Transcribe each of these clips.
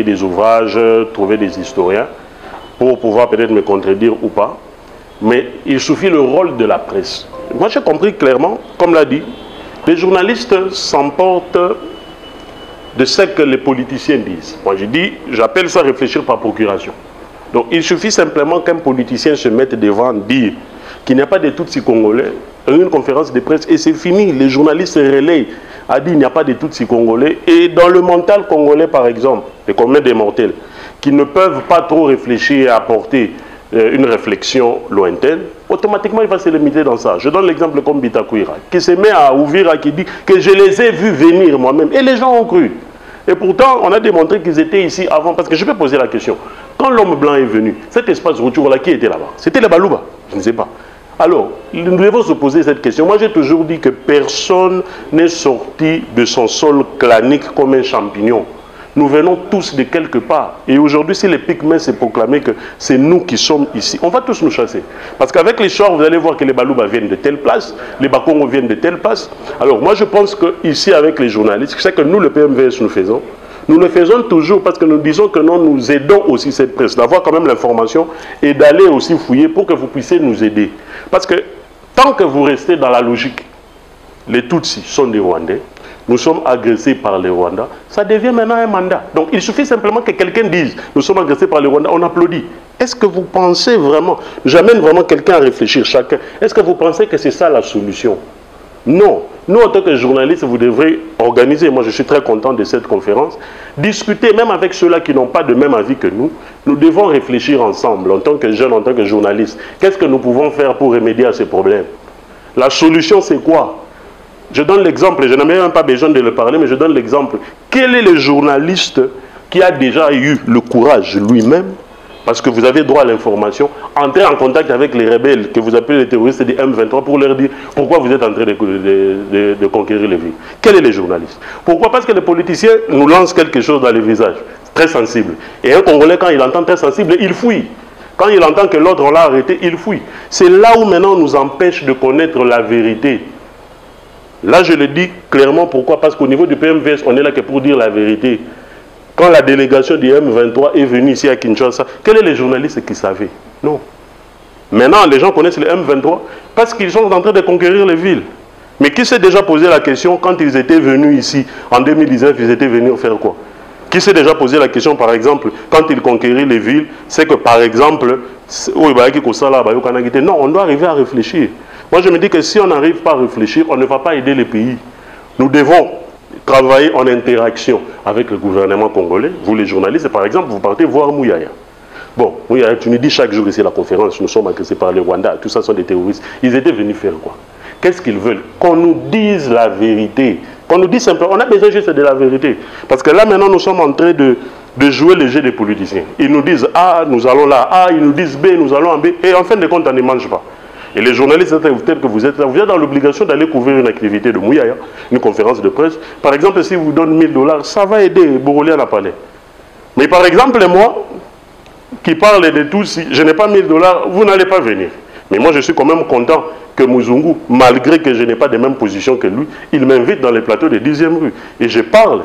des ouvrages, trouver des historiens pour pouvoir peut-être me contredire ou pas. Mais il suffit le rôle de la presse. Moi, j'ai compris clairement, comme l'a dit, les journalistes s'emportent de ce que les politiciens disent. Moi, je dis, j'appelle ça réfléchir par procuration. Donc, il suffit simplement qu'un politicien se mette devant dire qu'il n'y a pas de Tutsis congolais, une conférence de presse, et c'est fini. Les journalistes relayent, a dit qu'il n'y a pas de Tutsis congolais. Et dans le mental congolais, par exemple, les communs des mortels, qui ne peuvent pas trop réfléchir et apporter une réflexion lointaine, automatiquement il va se limiter dans ça. Je donne l'exemple comme Bitakuira, qui se met à ouvrir, qui dit que je les ai vus venir moi-même. Et les gens ont cru. Et pourtant, on a démontré qu'ils étaient ici avant. Parce que je peux poser la question. Quand l'homme blanc est venu, cet espace retour-là, qui était là-bas? C'était les Balouba? Je ne sais pas. Alors, nous devons se poser cette question. Moi, j'ai toujours dit que personne n'est sorti de son sol clanique comme un champignon. Nous venons tous de quelque part. Et aujourd'hui, si les Pygmées se proclamaient que c'est nous qui sommes ici, on va tous nous chasser. Parce qu'avec les chars, vous allez voir que les Balouba viennent de telle place, les Bakongo viennent de telle place. Alors moi, je pense qu'ici, avec les journalistes, c'est que nous, le PMVS, nous le faisons toujours parce que nous disons que non, nous aidons aussi cette presse, d'avoir quand même l'information et d'aller aussi fouiller pour que vous puissiez nous aider. Parce que tant que vous restez dans la logique, les Tutsis sont des Rwandais, nous sommes agressés par les Rwandais, ça devient maintenant un mandat. Donc il suffit simplement que quelqu'un dise, nous sommes agressés par les Rwandais, on applaudit. Est-ce que vous pensez vraiment, j'amène vraiment quelqu'un à réfléchir, chacun, est-ce que vous pensez que c'est ça la solution? Non. Nous, en tant que journalistes, vous devrez organiser, moi je suis très content de cette conférence, discuter même avec ceux-là qui n'ont pas de même avis que nous. Nous devons réfléchir ensemble, en tant que jeunes, en tant que journalistes. Qu'est-ce que nous pouvons faire pour remédier à ces problèmes? La solution, c'est quoi? Je donne l'exemple, je n'ai même pas besoin de le parler, mais je donne l'exemple. Quel est le journaliste qui a déjà eu le courage lui-même, parce que vous avez droit à l'information, entrer en contact avec les rebelles, que vous appelez les terroristes des M23, pour leur dire pourquoi vous êtes en train de conquérir les villes? Quel est le journaliste? Pourquoi? Parce que les politiciens nous lancent quelque chose dans les visages, très sensible. Et un Congolais, quand il entend très sensible, il fouille. Quand il entend que l'autre l'a arrêté, il fouille. C'est là où maintenant on nous empêche de connaître la vérité. Là, je le dis clairement, pourquoi? Parce qu'au niveau du PMVS, on est là que pour dire la vérité. Quand la délégation du M23 est venue ici à Kinshasa, quels sont les journalistes qui savaient? Non. Maintenant, les gens connaissent le M23 parce qu'ils sont en train de conquérir les villes. Mais qui s'est déjà posé la question quand ils étaient venus ici, en 2019, ils étaient venus faire quoi? Qui s'est déjà posé la question, par exemple, quand ils conquéraient les villes, c'est que, par exemple, non, on doit arriver à réfléchir. Moi, je me dis que si on n'arrive pas à réfléchir, on ne va pas aider les pays. Nous devons travailler en interaction avec le gouvernement congolais. Vous, les journalistes, par exemple, vous partez voir Mouyaya. Bon, Mouyaya, tu nous dis chaque jour ici à la conférence, nous sommes agressés par les Rwandais, tout ça sont des terroristes. Ils étaient venus faire quoi? Qu'est-ce qu'ils veulent? Qu'on nous dise la vérité. Qu'on nous dise simplement, on a besoin juste de la vérité. Parce que là, maintenant, nous sommes en train de jouer le jeu des politiciens. Ils nous disent A, nous allons là. A, ils nous disent B, nous allons en B. Et en fin de compte, on ne mange pas. Et les journalistes, peut-être que vous êtes là, vous êtes dans l'obligation d'aller couvrir une activité de Mouyaya, une conférence de presse. Par exemple, si vous donne 1000 $, ça va aider Borolé à la palais. Mais par exemple, moi, qui parle de tout, si je n'ai pas 1000 $, vous n'allez pas venir. Mais moi, je suis quand même content que Mouzungu, malgré que je n'ai pas de même position que lui, il m'invite dans les plateaux de 10e rue. Et je parle.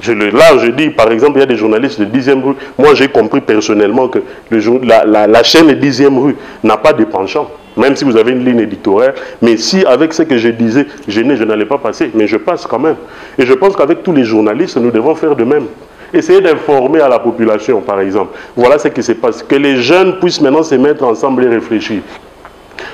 Là, je dis, par exemple, il y a des journalistes de 10e rue. Moi, j'ai compris personnellement que la chaîne de 10e rue n'a pas de penchant. Même si vous avez une ligne éditoriale. Mais si, avec ce que je disais, je n'allais pas passer. Mais je passe quand même. Et je pense qu'avec tous les journalistes, nous devons faire de même. Essayer d'informer à la population, par exemple. Voilà ce qui se passe. Que les jeunes puissent maintenant se mettre ensemble et réfléchir.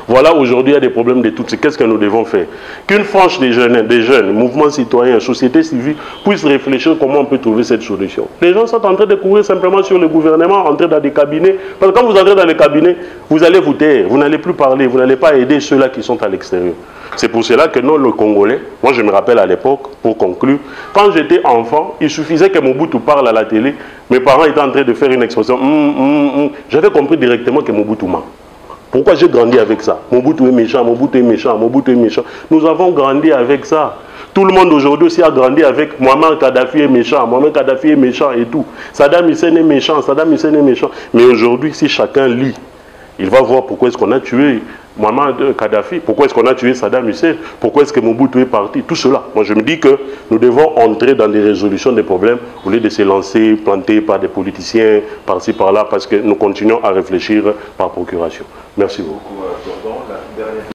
Voilà, aujourd'hui, il y a des problèmes de tout. Qu'est-ce que nous devons faire? Qu'une frange des jeunes, mouvements citoyens, société civile, puissent réfléchir comment on peut trouver cette solution. Les gens sont en train de courir simplement sur le gouvernement, entrer dans des cabinets. Parce que quand vous entrez dans les cabinets, vous allez vous taire, vous n'allez plus parler, vous n'allez pas aider ceux-là qui sont à l'extérieur. C'est pour cela que non, le Congolais, moi je me rappelle à l'époque, pour conclure, quand j'étais enfant, il suffisait que Mobutu parle à la télé, mes parents étaient en train de faire une expression, j'avais compris directement que Mobutu ment. Pourquoi j'ai grandi avec ça? Mobutu est méchant, Mobutu est méchant, Mobutu est méchant. Nous avons grandi avec ça. Tout le monde aujourd'hui aussi a grandi avec Muammar Kadhafi est méchant, Muammar Kadhafi est méchant et tout. Saddam Hussein est méchant, Saddam Hussein est méchant. Mais aujourd'hui, si chacun lit, il va voir pourquoi est-ce qu'on a tué Muammar Kadhafi? Pourquoi est-ce qu'on a tué Saddam Hussein? Pourquoi est-ce que Mobutu est parti? Tout cela. Moi, je me dis que nous devons entrer dans des résolutions des problèmes au lieu de se lancer, planter par des politiciens, par-ci, par-là, parce que nous continuons à réfléchir par procuration. Merci beaucoup.